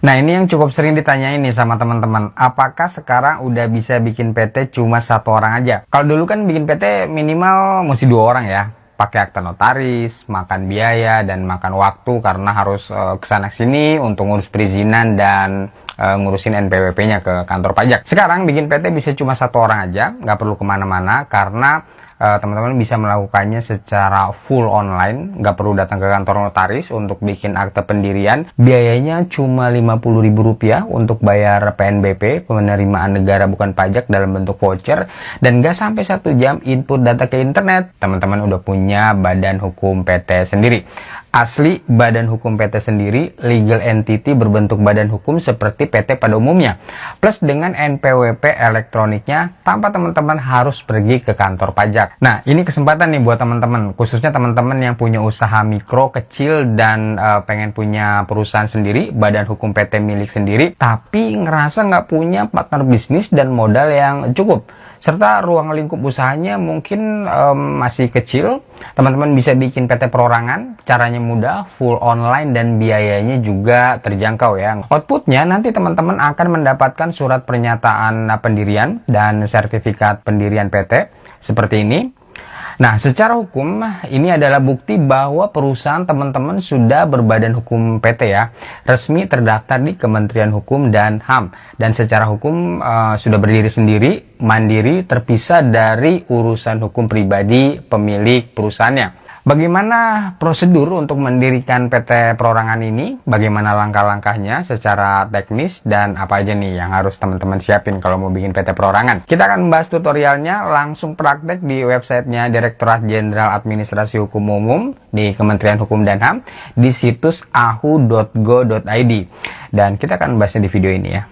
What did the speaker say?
Nah, ini yang cukup sering ditanyain nih sama teman-teman. Apakah sekarang udah bisa bikin PT cuma satu orang aja? Kalau dulu kan bikin PT minimal mesti 2 orang ya. Pakai akta notaris, makan biaya, dan makan waktu karena harus kesana sini untuk ngurus perizinan dan ngurusin NPWP-nya ke kantor pajak. Sekarang bikin PT bisa cuma 1 orang aja, nggak perlu kemana-mana karena teman-teman bisa melakukannya secara full online, nggak perlu datang ke kantor notaris untuk bikin akte pendirian. Biayanya cuma Rp50.000 untuk bayar PNBP, penerimaan negara bukan pajak dalam bentuk voucher, dan nggak sampai 1 jam input data ke internet. Teman-teman udah punya badan hukum PT sendiri. Asli badan hukum PT sendiri, legal entity berbentuk badan hukum seperti PT pada umumnya. Plus dengan NPWP elektroniknya tanpa teman-teman harus pergi ke kantor pajak. Nah, ini kesempatan nih buat teman-teman, khususnya teman-teman yang punya usaha mikro, kecil, dan pengen punya perusahaan sendiri, badan hukum PT milik sendiri, tapi ngerasa nggak punya partner bisnis dan modal yang cukup. Serta ruang lingkup usahanya mungkin masih kecil. Teman-teman bisa bikin PT perorangan, caranya mudah, full online, dan biayanya juga terjangkau ya. Outputnya nanti teman-teman akan mendapatkan surat pernyataan pendirian dan sertifikat pendirian PT seperti ini. Nah, secara hukum ini adalah bukti bahwa perusahaan teman-teman sudah berbadan hukum PT ya, resmi terdaftar di Kementerian Hukum dan HAM, dan secara hukum sudah berdiri sendiri, mandiri, terpisah dari urusan hukum pribadi pemilik perusahaannya. Bagaimana prosedur untuk mendirikan PT perorangan ini? Bagaimana langkah-langkahnya secara teknis, dan apa aja nih yang harus teman-teman siapin kalau mau bikin PT perorangan? Kita akan membahas tutorialnya langsung praktek di websitenya Direktorat Jenderal Administrasi Hukum Umum di Kementerian Hukum dan HAM di situs ahu.go.id. Dan kita akan membahasnya di video ini ya.